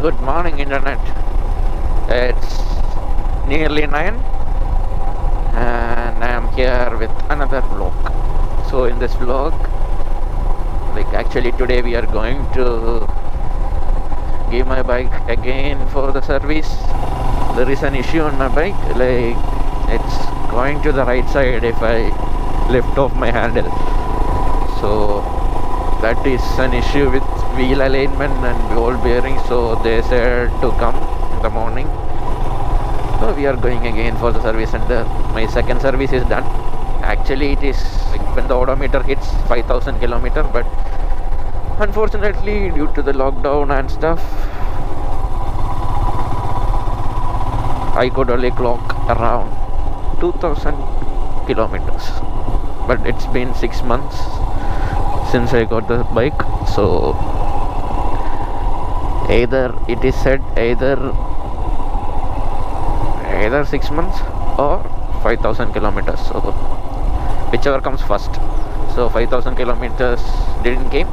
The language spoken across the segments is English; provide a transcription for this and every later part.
Good morning, internet. It's nearly 9, and I am here with another vlog. So, in this vlog, actually, today we are going to give my bike again for the service. There is an issue on my bike, it's going to the right side if I lift off my handle. So, that is an issue with wheel alignment and ball bearing, so they said to come in the morning. So we are going again for the service center. My second service is done. Actually, it is when the odometer hits 5,000 kilometer, but unfortunately due to the lockdown and stuff, I could only clock around 2,000 kilometers. But it's been 6 months since I got the bike, so either 6 months or 5,000 kilometers, so whichever comes first. So 5,000 kilometers didn't came,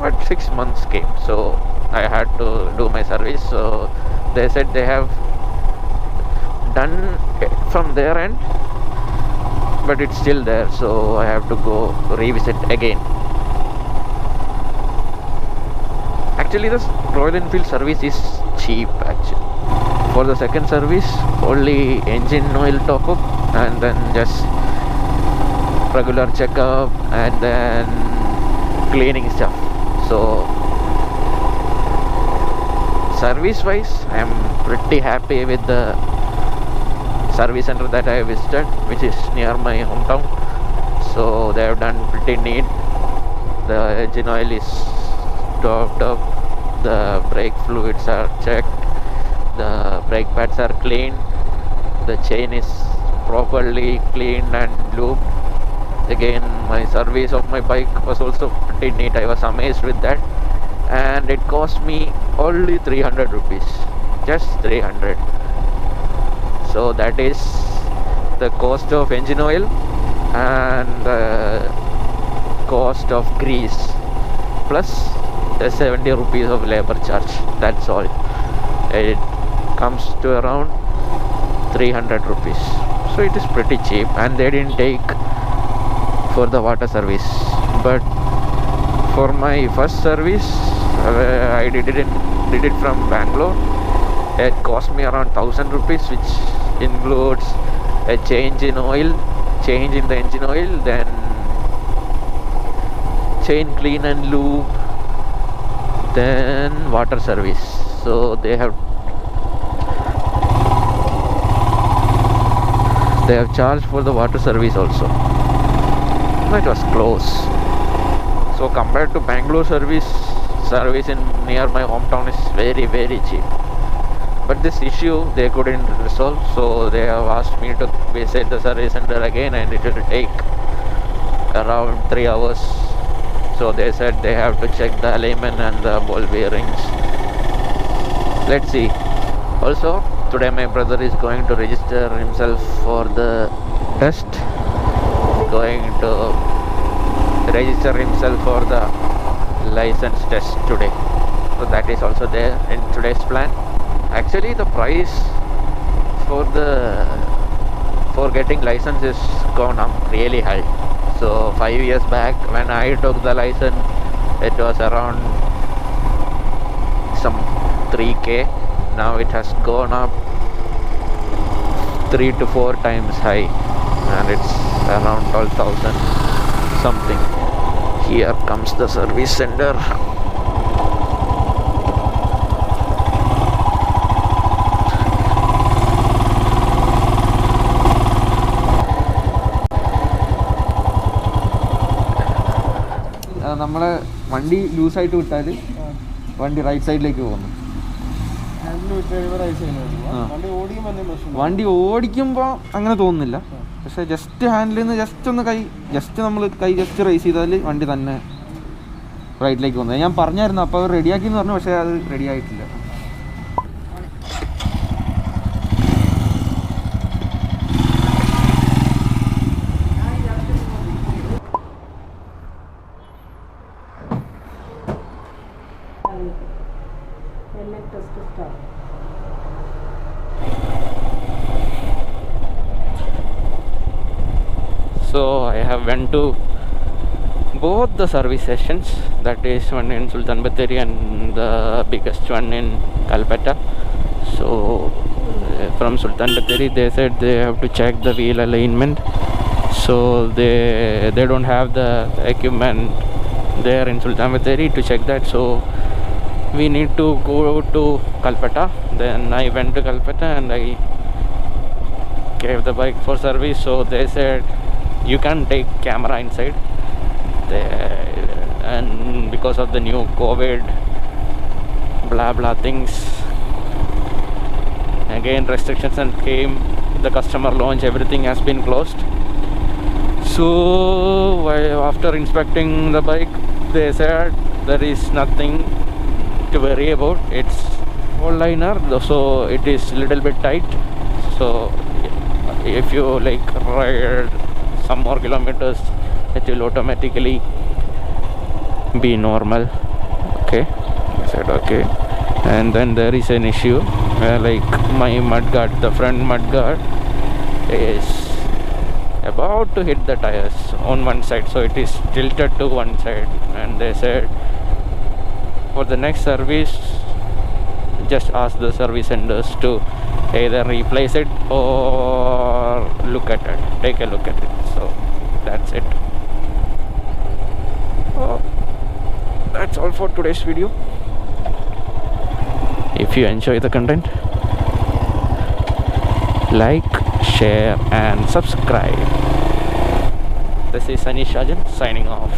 but 6 months came, so I had to do my service. So they said they have done from their end, but it's still there, so I have to go revisit again. Actually, this Royal Enfield service is cheap actually. For the second service, only engine oil top up and then just regular checkup and then cleaning stuff. So service wise, I am pretty happy with the service center that I visited, which is near my hometown. So they have done pretty neat. The engine oil is topped up, the brake fluids are checked, the brake pads are cleaned, the chain is properly cleaned and lubed. Again, my service of my bike was also pretty neat. I was amazed with that, and it cost me only 300 rupees, just 300. So that is the cost of engine oil and the cost of grease plus the 70 rupees of labor charge. That's all. It comes to around 300 rupees. So it is pretty cheap, and they didn't take for the water service. But for my first service, I did it from Bangalore. It cost me around 1,000 rupees, which includes a change in the engine oil, then chain clean and lube, then water service. So they have charged for the water service also. It was close. So compared to Bangalore service in near my hometown is very, very cheap. But this issue they couldn't resolve, so they have asked me to visit the service center again, and it will take around 3 hours. So they said they have to check the alignment and the ball bearings. Let's see. Also, today my brother is going to register himself for the test. Going to register himself for the license test today. So that is also there in today's plan. Actually, the price for getting license is gone up really high. So 5 years back when I took the license, it was around some 3k. Now it has gone up 3 to 4 times high, and it's around 12,000 something. Here comes the service center. നമ്മളെ വണ്ടി ലൂസായിട്ട് വിട്ടാൽ വണ്ടി right സൈഡിലേക്ക് പോകുന്നു. വണ്ടി ഓടിക്കുമ്പോൾ അങ്ങനെ തോന്നുന്നില്ല, പക്ഷെ ജസ്റ്റ് ഹാൻഡിൽ നിന്ന് നമ്മൾ കൈ ജസ്റ്റ് റൈസ് ചെയ്താൽ വണ്ടി തന്നെ റൈറ്റിലേക്ക് പോകുന്നത്. ഞാൻ പറഞ്ഞായിരുന്നു, അപ്പോൾ അത് റെഡിയാക്കി എന്ന് പറഞ്ഞു, പക്ഷേ അത് റെഡി ആയിട്ടില്ല. test start. So I have went to both the service sessions, that is one in Sultan Bathery and the biggest one in Calcutta. So from Sultan Bathery they said they have to check the wheel alignment, so they don't have the equipment there in Sultan Bathery to check that, so we need to go to Calcutta. Then I went to Calcutta and I gave the bike for service. So they said you can take camera inside and because of the new COVID blah blah things, again restrictions and came, the customer launch, everything has been closed. So after inspecting the bike they said there is nothing to worry about, it's all liner, so it is little bit tight, so if you like ride some more kilometers it will automatically be normal. Okay, I said okay. And then there is an issue where like my mudguard, the front mudguard is about to hit the tires on one side, so it is tilted to one side, and they said for the next service just ask the service centers to either replace it or look at it, take a look at it. So that's it. That's all for today's video. If you enjoy the content, like, share and subscribe. This is Anish Rajan signing off.